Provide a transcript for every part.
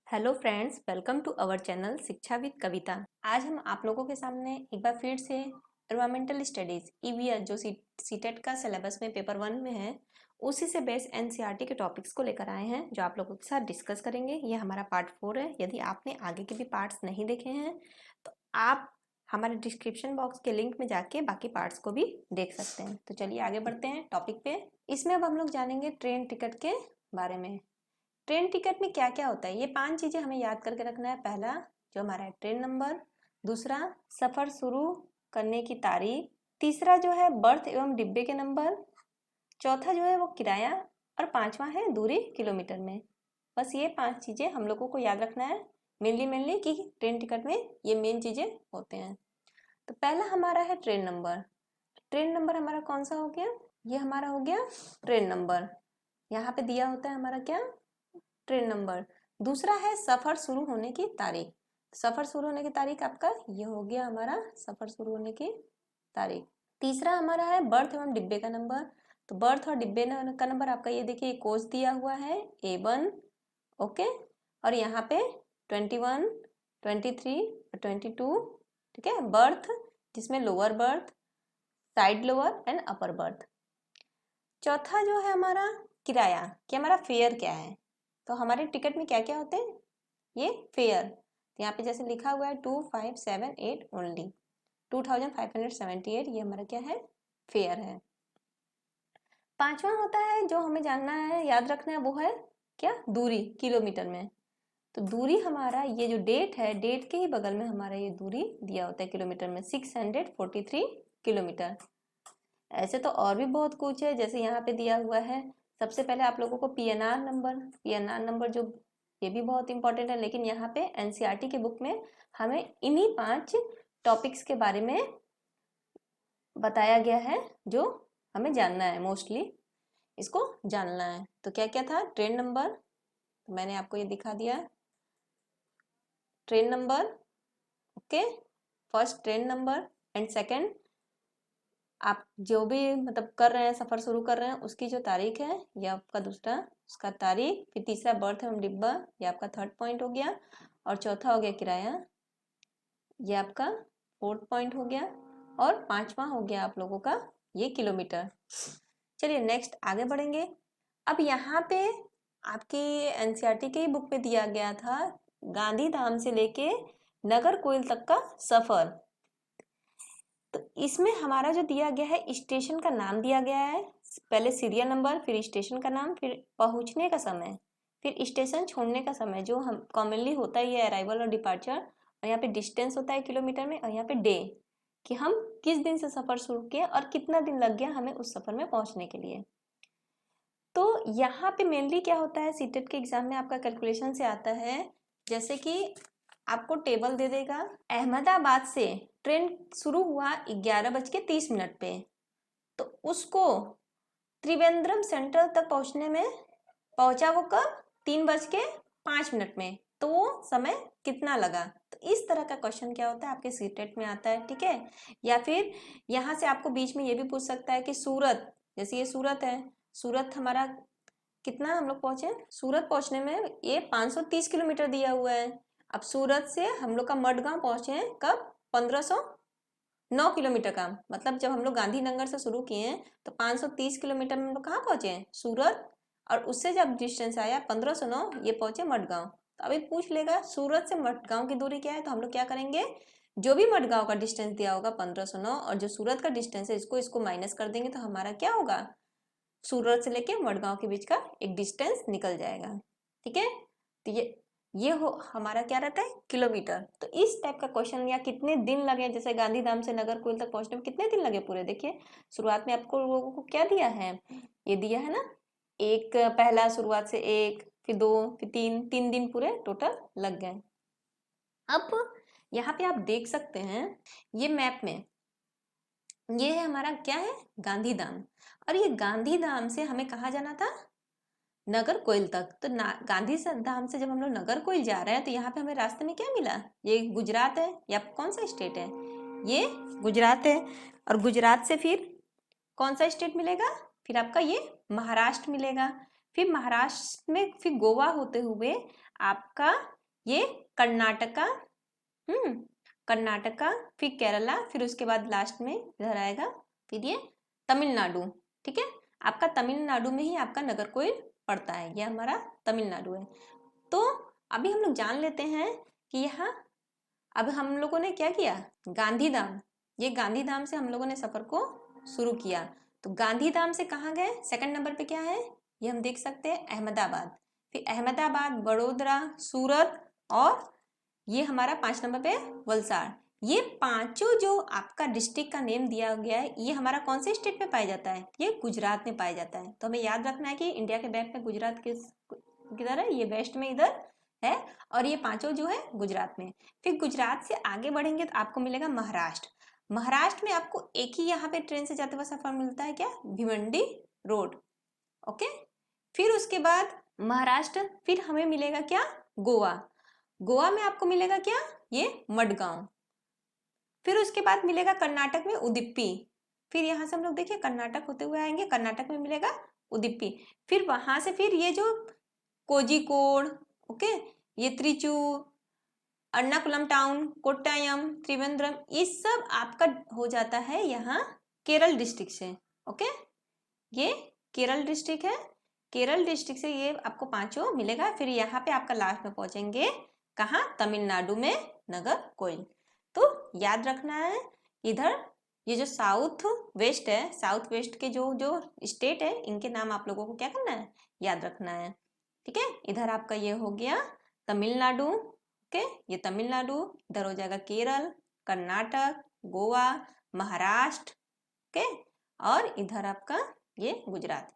Hello friends, welcome to our channel Shiksha with Kavita. आज हम आप लोगों के सामने एक बार फिर से एनवायरमेंटल स्टडीज ईवीएस जो सीटेट का सिलेबस में पेपर 1 में है, उसी से बेस्ड एनसीईआरटी के टॉपिक्स को लेकर आए हैं जो आप लोगों के साथ डिस्कस करेंगे। ये हमारा पार्ट 4 है। यदि आपने आगे के भी पार्ट्स नहीं देखे हैं तो आप हमारे डिस्क्रिप्शन बॉक्स के लिंक में जाके बाकी पार्ट्स को भी देख सकते हैं। तो चलिए आगे बढ़ते हैं टॉपिक पे। इसमें अब हम लोग जानेंगे ट्रेन टिकट के बारे में। ट्रेन टिकट में क्या क्या होता है, ये 5 चीजें हमें याद करके रखना है। पहला जो हमारा है ट्रेन नंबर, दूसरा सफर शुरू करने की तारीख, तीसरा जो है बर्थ एवं डिब्बे के नंबर, चौथा जो है वो किराया, और पांचवा है दूरी किलोमीटर में। बस ये 5 चीजें हम लोगों को याद रखना है मेनली कि ट्रेन टिकट में ये मेन चीजें होते हैं। तो पहला हमारा है ट्रेन नंबर। ट्रेन नंबर हमारा कौन सा हो गया? ये हमारा हो गया ट्रेन नंबर। यहाँ पे दिया होता है हमारा क्या? Train number. दूसरा है सफर शुरू होने की तारीख। सफर शुरू होने की तारीख आपका ये हो गया हमारा सफर शुरू होने की तारीख। तीसरा हमारा है बर्थ एवं डिब्बे का नंबर। तो बर्थ और डिब्बे का नंबर आपका ये देखिए कोच दिया हुआ है A1, ओके। और यहाँ पे 21, 23 और 22, ठीक है। बर्थ जिसमें lower berth, side lower and upper berth. चौथा जो है हमारा किराया, कि हमारा फेयर क्या है। तो हमारे टिकट में क्या क्या होते हैं? ये फेयर। तो यहाँ पे जैसे लिखा हुआ है 2578 ओनली, 2578 ये हमारा क्या है? फेयर है। पांचवा होता है जो हमें जानना है, याद रखना है, वो है क्या? दूरी किलोमीटर में। तो दूरी हमारा ये जो डेट है, डेट के ही बगल में हमारा ये दूरी दिया होता है किलोमीटर में, 643 किलोमीटर। ऐसे तो और भी बहुत कुछ है, जैसे यहाँ पे दिया हुआ है सबसे पहले आप लोगों को पीएनआर नंबर जो ये भी बहुत इंपॉर्टेंट है। लेकिन यहाँ पे एनसीईआरटी के बुक में हमें इन्हीं 5 टॉपिक्स के बारे में बताया गया है जो हमें जानना है, मोस्टली इसको जानना है। तो क्या क्या था? ट्रेन नंबर, तो मैंने आपको ये दिखा दिया train number, okay. First train number and second आप जो भी मतलब कर रहे हैं, सफर शुरू कर रहे हैं, उसकी जो तारीख है ये आपका दूसरा उसका तारीख। फिर तीसरा बर्थ एवं डिब्बा, ये आपका थर्ड पॉइंट हो गया। और चौथा हो गया किराया, ये आपका फोर्थ पॉइंट हो गया। और पांचवा हो गया आप लोगों का ये किलोमीटर। चलिए नेक्स्ट आगे बढ़ेंगे। अब यहाँ पे आपकी एनसीईआरटी के ही बुक में दिया गया था गांधी धाम से लेके नागरकोइल तक का सफर। तो इसमें हमारा जो दिया गया है, स्टेशन का नाम दिया गया है, पहले सीरियल नंबर, फिर स्टेशन का नाम, फिर पहुंचने का समय, फिर स्टेशन छोड़ने का समय जो हम कॉमनली होता है ये अराइवल और डिपार्चर। और यहाँ पे डिस्टेंस होता है किलोमीटर में, और यहाँ पे डे कि हम किस दिन से सफर शुरू किए और कितना दिन लग गया हमें उस सफर में पहुंचने के लिए। तो यहाँ पे मेनली क्या होता है, सीटेट के एग्जाम में आपका कैलकुलेशन से आता है, जैसे कि आपको टेबल दे देगा। अहमदाबाद से ट्रेन शुरू हुआ 11:30 पे, तो उसको त्रिवेंद्रम सेंट्रल तक पहुंचने में पहुंचा वो कब? 3:05 में। तो वो समय कितना लगा? तो इस तरह का क्वेश्चन क्या होता है आपके सीटेट में आता है, ठीक है। या फिर यहाँ से आपको बीच में ये भी पूछ सकता है कि सूरत, जैसे ये सूरत है, सूरत हमारा कितना हम लोग पहुंचे? सूरत पहुंचने में ये 530 किलोमीटर दिया हुआ है। अब सूरत से हम लोग का मडगांव पहुंचे कब? 1509 किलोमीटर का, मतलब जब हम लोग गांधीनगर से शुरू किए हैं तो 530 किलोमीटर में हम लोग कहाँ पहुंचे? सूरत। और उससे जब डिस्टेंस आया 1509, ये पहुंचे मडगांव। तो अभी पूछ लेगा सूरत से मडगांव की दूरी क्या है, तो हम लोग क्या करेंगे, जो भी मडगांव का डिस्टेंस दिया होगा 1509 और जो सूरत का डिस्टेंस है इसको माइनस कर देंगे, तो हमारा क्या होगा? सूरत से लेके मडगांव के बीच का एक डिस्टेंस निकल जाएगा, ठीक है। तो ये हो हमारा क्या रहता है? किलोमीटर। तो इस टाइप का क्वेश्चन, या कितने दिन लगे, जैसे गांधीधाम से नागरकोइल तक पहुंचने में कितने दिन लगे पूरे, देखिए शुरुआत में आपको लोगों को क्या दिया है, ये दिया है ना, एक पहला शुरुआत से एक, फिर 2, फिर 3 दिन पूरे टोटल लग गए। अब यहाँ पे आप देख सकते हैं ये मैप में, ये है हमारा क्या है? गांधीधाम। और ये गांधीधाम से हमें कहाँ जाना था? नागरकोइल तक। तो गांधी धाम से जब हम लोग नागरकोइल जा रहे हैं तो यहाँ पे हमें रास्ते में क्या मिला? ये गुजरात है, या कौन सा स्टेट है? ये गुजरात है। और गुजरात से फिर कौन सा स्टेट मिलेगा? फिर आपका ये महाराष्ट्र मिलेगा। फिर महाराष्ट्र में फिर गोवा होते हुए आपका ये कर्नाटका, कर्नाटका, फिर केरला, फिर उसके बाद लास्ट में इधर आएगा फिर ये तमिलनाडु। ठीक है, आपका तमिलनाडु में ही आपका नागरकोइल पड़ता है, ये हमारा तमिलनाडु है। तो अभी हम लोग जान लेते हैं कि यहाँ अब हम लोगों ने क्या किया, गांधीधाम, ये गांधीधाम से हम लोगों ने सफर को शुरू किया। तो गांधीधाम से कहाँ गए, सेकंड नंबर पे क्या है, ये हम देख सकते हैं अहमदाबाद, फिर अहमदाबाद, वडोदरा, सूरत, और ये हमारा 5 नंबर पे वलसाड़। ये पांचों जो आपका डिस्ट्रिक्ट का नेम दिया गया है, ये हमारा कौन से स्टेट में पाया जाता है, ये गुजरात में पाया जाता है। तो हमें याद रखना है कि इंडिया के मैप में गुजरात किधर है, ये वेस्ट में इधर है, और ये पांचों जो है गुजरात में। फिर गुजरात से आगे बढ़ेंगे तो आपको मिलेगा महाराष्ट्र। महाराष्ट्र में आपको एक ही यहाँ पे ट्रेन से जाते हुए सफर मिलता है, क्या, भिवंडी रोड। ओके, फिर उसके बाद महाराष्ट्र, फिर हमें मिलेगा क्या, गोवा। गोवा में आपको मिलेगा क्या, ये मडगांव। फिर उसके बाद मिलेगा कर्नाटक में उडुपी। फिर यहाँ से हम लोग देखिए कर्नाटक होते हुए आएंगे, कर्नाटक में मिलेगा उडुपी। फिर वहां से फिर ये जो कोझिकोड, ओके, ये त्रिचूर, अर्नाकुलम टाउन, कोट्टायम, त्रिवेंद्रम, ये सब आपका हो जाता है यहाँ केरल डिस्ट्रिक्ट से। ओके, ये केरल डिस्ट्रिक्ट है, केरल डिस्ट्रिक्ट से ये आपको पांचों मिलेगा। फिर यहाँ पे आपका लास्ट में पहुंचेंगे कहाँ, तमिलनाडु में नागरकोइल। तो याद रखना है इधर ये जो साउथ वेस्ट है, साउथ वेस्ट के जो जो स्टेट है, इनके नाम आप लोगों को क्या करना है, याद रखना है। ठीक है, इधर आपका ये हो गया तमिलनाडु। ओके, ये तमिलनाडु, इधर हो जाएगा केरल, कर्नाटक, गोवा, महाराष्ट्र, ओके, और इधर आपका ये गुजरात।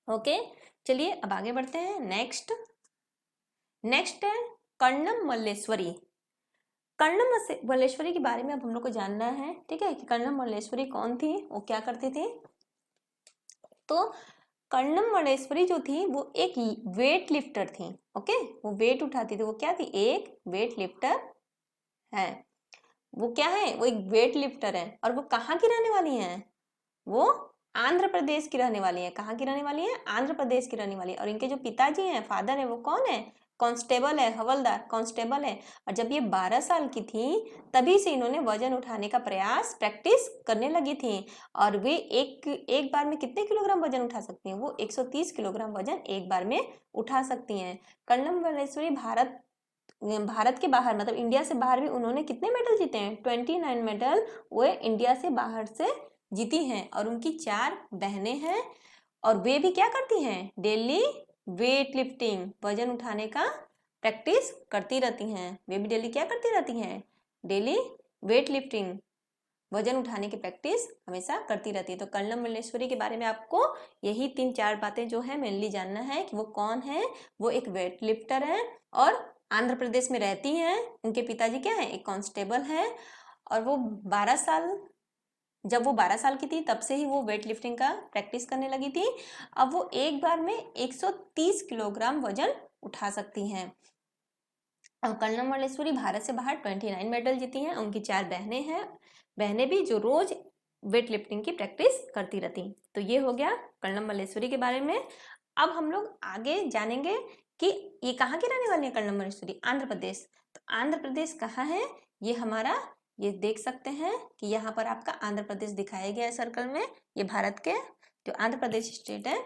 ओके, चलिए अब आगे बढ़ते हैं। नेक्स्ट है कर्णम मल्लेश्वरी। कर्णम मल्लेश्वरी के बारे में अब हम लोग को जानना है। ठीक है, कि कर्णम मल्लेश्वरी कौन थी, वो क्या करती थी। तो कर्णम मल्लेश्वरी जो थी वो एक वेट लिफ्टर थी। ओके, वो वेट उठाती थी, वो क्या थी, एक वेट लिफ्टर है। वो क्या है, वो एक वेट लिफ्टर है, और वो कहाँ की रहने वाली है, वो आंध्र प्रदेश की रहने वाली है। कहाँ की रहने वाली है, आंध्र प्रदेश की रहने वाली है। और इनके जो पिताजी हैं, फादर है, वो कौन है, कांस्टेबल है, हवलदार कांस्टेबल है। और जब ये 12 साल की थी तभी से इन्होंने वजन उठाने का प्रयास, प्रैक्टिस करने लगी थी। और वे एक बार में कितने किलोग्राम वजन उठा सकती हैं, वो 130 किलोग्राम वजन एक बार में उठा सकती हैं। कर्णम मल्लेश्वरी भारत के बाहर, मतलब इंडिया से बाहर भी उन्होंने कितने मेडल जीते हैं, 29 मेडल वो इंडिया से बाहर से जीती हैं। और उनकी 4 बहनें हैं, और वे भी क्या करती हैं, डेली वेट लिफ्टिंग, वजन उठाने का प्रैक्टिस करती रहती हैं। वे भी डेली क्या करती रहती हैं, डेली वेट लिफ्टिंग, वजन उठाने की प्रैक्टिस हमेशा करती रहती है। तो कर्णम मल्लेश्वरी के बारे में आपको यही 3-4 बातें जो है मेनली जानना है कि वो कौन है। वो एक वेट लिफ्टर है और आंध्र प्रदेश में रहती हैं। उनके पिताजी क्या है, एक कांस्टेबल है। और वो 12 साल, जब वो 12 साल की थी तब से ही वो वेट लिफ्टिंग का प्रैक्टिस करने लगी थी। अब वो एक बार में 130 किलोग्राम वजन उठा सकती हैं। और कर्णम मल्लेश्वरी भारत से बाहर 29 मेडल जीती हैं। उनकी 4 बहनें हैं, बहनें भी जो रोज वेट लिफ्टिंग की प्रैक्टिस करती रहती। तो ये हो गया कर्णम मल्लेश्वरी के बारे में। अब हम लोग आगे जानेंगे कि ये कहाँ की रहने वाली है कर्णम मल्लेश्वरी, आंध्र प्रदेश। तो आंध्र प्रदेश कहाँ है, ये हमारा, ये देख सकते हैं कि यहाँ पर आपका आंध्र प्रदेश दिखाया गया है सर्कल में। ये भारत के जो आंध्र प्रदेश स्टेट है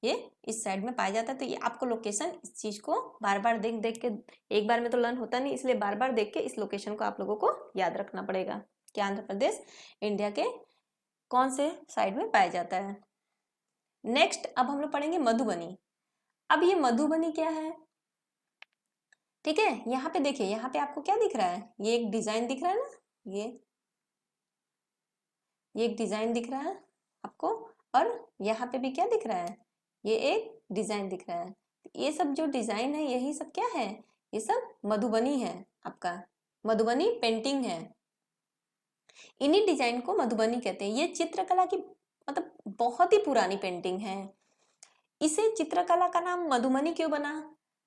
ये इस साइड में पाया जाता है। तो ये आपको लोकेशन, इस चीज को बार बार देख देख के, एक बार में तो लर्न होता नहीं, इसलिए बार बार देख के इस लोकेशन को आप लोगों को याद रखना पड़ेगा कि आंध्र प्रदेश इंडिया के कौन से साइड में पाया जाता है। नेक्स्ट अब हम लोग पढ़ेंगे मधुबनी। अब ये मधुबनी क्या है, ठीक है, यहाँ पे देखिए, यहाँ पे आपको क्या दिख रहा है, ये एक डिजाइन दिख रहा है ना, ये एक डिजाइन दिख रहा है आपको, और यहाँ पे भी क्या दिख रहा है, ये एक डिजाइन दिख रहा है। ये सब जो डिजाइन है यही सब क्या है, ये सब मधुबनी है, आपका मधुबनी पेंटिंग है। इन्हीं डिजाइन को मधुबनी कहते हैं। ये चित्रकला की मतलब बहुत ही पुरानी पेंटिंग है। इसे चित्रकला का नाम मधुबनी क्यों बना,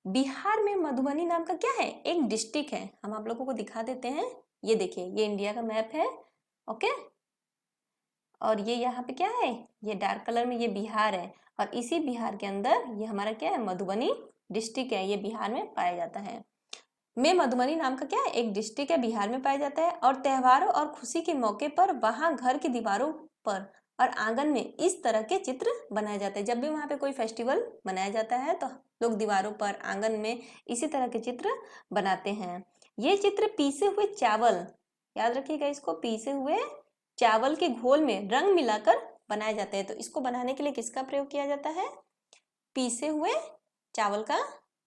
बिहार में मधुबनी नाम का क्या है, एक डिस्ट्रिक्ट है। हम आप लोगों को दिखा देते हैं, ये देखिए, ये इंडिया का मैप है। ओके, और ये यहाँ पे क्या है, ये डार्क कलर में ये बिहार है। और इसी बिहार के अंदर ये हमारा क्या है, मधुबनी डिस्ट्रिक्ट है, ये बिहार में पाया जाता है। में मधुबनी नाम का क्या है, एक डिस्ट्रिक्ट है, बिहार में पाया जाता है। और त्योहारों और खुशी के मौके पर वहाँ घर की दीवारों पर और आंगन में इस तरह के चित्र बनाए जाते हैं। जब भी वहाँ पे कोई फेस्टिवल मनाया जाता है तो लोग दीवारों पर, आंगन में इसी तरह के चित्र बनाते हैं। ये चित्र पीसे हुए चावल, याद रखिएगा इसको, पीसे हुए चावल के घोल में रंग मिलाकर बनाए जाते हैं। तो इसको बनाने के लिए किसका प्रयोग किया जाता है, पीसे हुए चावल का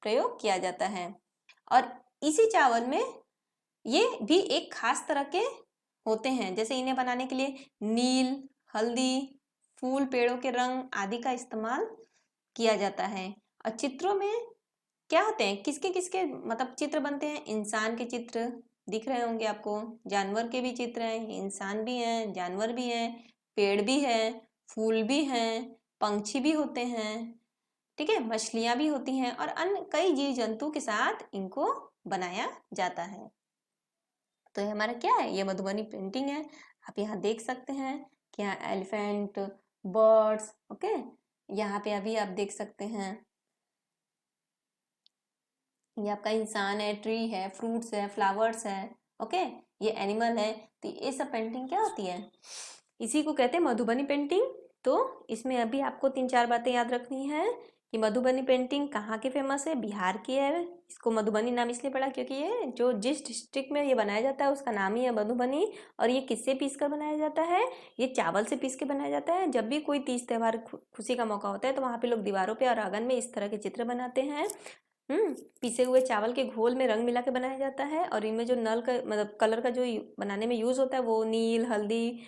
प्रयोग किया जाता है। और इसी चावल में ये भी एक खास तरह के होते हैं, जैसे इन्हें बनाने के लिए नील, हल्दी, फूल, पेड़ों के रंग आदि का इस्तेमाल किया जाता है। और चित्रों में क्या होते हैं, किसके किसके मतलब चित्र बनते हैं, इंसान के चित्र दिख रहे होंगे आपको, जानवर के भी चित्र हैं, इंसान भी हैं, जानवर भी हैं, पेड़ भी है, फूल भी हैं, पंछी भी होते हैं, ठीक है, मछलियां भी होती हैं और अन्य कई जीव जंतु के साथ इनको बनाया जाता है। तो ये हमारा क्या है, ये मधुबनी पेंटिंग है। आप यहाँ देख सकते हैं कि यहाँ एलिफेंट, बर्ड्स, ओके, यहाँ पे अभी आप देख सकते हैं ये आपका इंसान है, ट्री है, फ्रूट्स है, फ्लावर्स है, ओके, ये एनिमल है। तो ये सब पेंटिंग क्या होती है, इसी को कहते हैं मधुबनी पेंटिंग। तो इसमें अभी आपको 3-4 बातें याद रखनी है कि मधुबनी पेंटिंग कहाँ की फेमस है, बिहार की है। इसको मधुबनी नाम इसलिए पड़ा क्योंकि ये जो जिस डिस्ट्रिक्ट में ये बनाया जाता है उसका नाम ही है मधुबनी। और ये किससे पीस कर बनाया जाता है, ये चावल से पीस के बनाया जाता है। जब भी कोई तीज त्यौहार खुशी का मौका होता है तो वहाँ पे लोग दीवारों पे और आंगन में इस तरह के चित्र बनाते हैं। पीसे हुए चावल के घोल में रंग मिला के बनाया जाता है। और इनमें जो नल का मतलब कलर का जो बनाने में यूज होता है वो नील, हल्दी,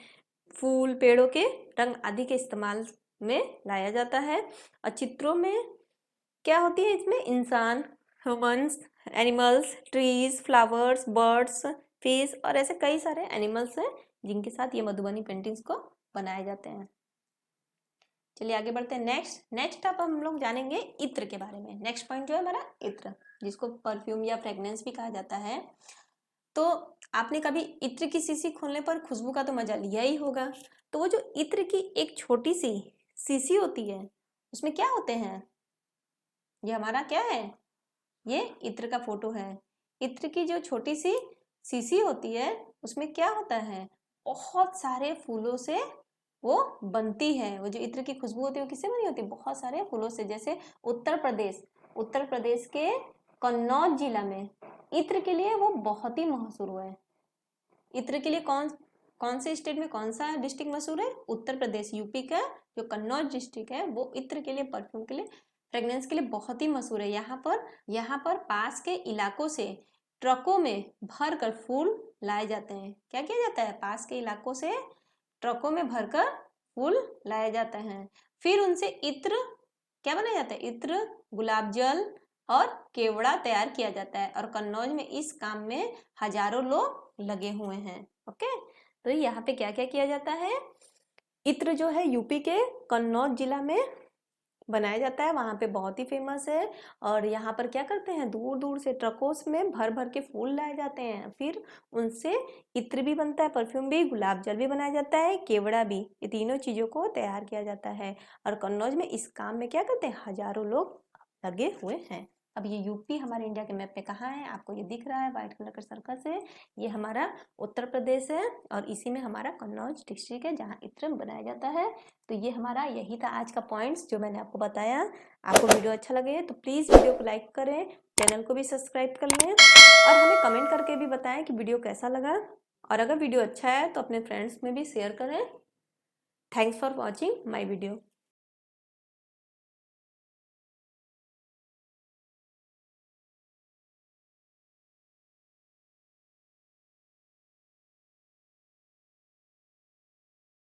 फूल, पेड़ों के रंग आदि के इस्तेमाल में लाया जाता है। और चित्रों में क्या होती है, इसमें इंसान, humans, animals, trees, flowers, birds, fish और ऐसे कई सारे एनिमल्स हैं जिनके साथ ये मधुबनी पेंटिंग्स को बनाए जाते हैं। चलिए आगे बढ़ते हैं। नेक्स्ट अब हम लोग जानेंगे इत्र के बारे में। नेक्स्ट पॉइंट जो है हमारा इत्र, जिसको परफ्यूम या फ्रेग्रेंस भी कहा जाता है। तो आपने कभी इत्र की शीशी खोलने पर खुशबू का तो मजा लिया ही होगा। तो वो जो इत्र की एक छोटी सी शीशी होती है उसमें क्या होते हैं, ये हमारा क्या है, ये इत्र का फोटो है। इत्र की जो छोटी सी शीशी होती है उसमें क्या होता है, बहुत सारे फूलों से वो बनती है। वो जो इत्र की खुशबू होती है वो किससे बनी होती है, बहुत सारे फूलों से। जैसे उत्तर प्रदेश के कन्नौज जिला में इत्र के लिए वो बहुत ही मशहूर है। इत्र के लिए कौन कौन से स्टेट में कौन सा डिस्ट्रिक्ट मशहूर है, उत्तर प्रदेश, यूपी का जो कन्नौज डिस्ट्रिक्ट है वो इत्र के लिए, परफ्यूम के लिए, फ्रेग्रेंस के लिए बहुत ही मशहूर है। यहाँ पर पास के इलाकों से ट्रकों में भर कर फूल लाए जाते हैं। क्या किया जाता है, पास के इलाकों से ट्रकों में भरकर फूल लाए जाते हैं। फिर उनसे इत्र क्या बनाया जाता है, इत्र, गुलाब जल और केवड़ा तैयार किया जाता है। और कन्नौज में इस काम में हजारों लोग लगे हुए हैं। ओके, तो यहाँ पे क्या क्या किया जाता है, इत्र जो है यूपी के कन्नौज जिला में बनाया जाता है, वहाँ पे बहुत ही फेमस है। और यहाँ पर क्या करते हैं, दूर दूर से ट्रकों में भर भर के फूल लाए जाते हैं। फिर उनसे इत्र भी बनता है, परफ्यूम भी, गुलाब जल भी बनाया जाता है, केवड़ा भी, ये तीनों चीज़ों को तैयार किया जाता है। और कन्नौज में इस काम में क्या करते हैं, हजारों लोग लगे हुए हैं। अब ये यूपी हमारे इंडिया के मैप पे कहाँ है, आपको ये दिख रहा है व्हाइट कलर का सर्कल से, ये हमारा उत्तर प्रदेश है। और इसी में हमारा कन्नौज डिस्ट्रिक्ट है जहाँ इत्र बनाया जाता है। तो ये हमारा यही था आज का पॉइंट्स जो मैंने आपको बताया। आपको वीडियो अच्छा लगे तो प्लीज़ वीडियो को लाइक करें, चैनल को भी सब्सक्राइब कर लें और हमें कमेंट करके भी बताएं कि वीडियो कैसा लगा। और अगर वीडियो अच्छा है तो अपने फ्रेंड्स में भी शेयर करें। Thanks for watching my video.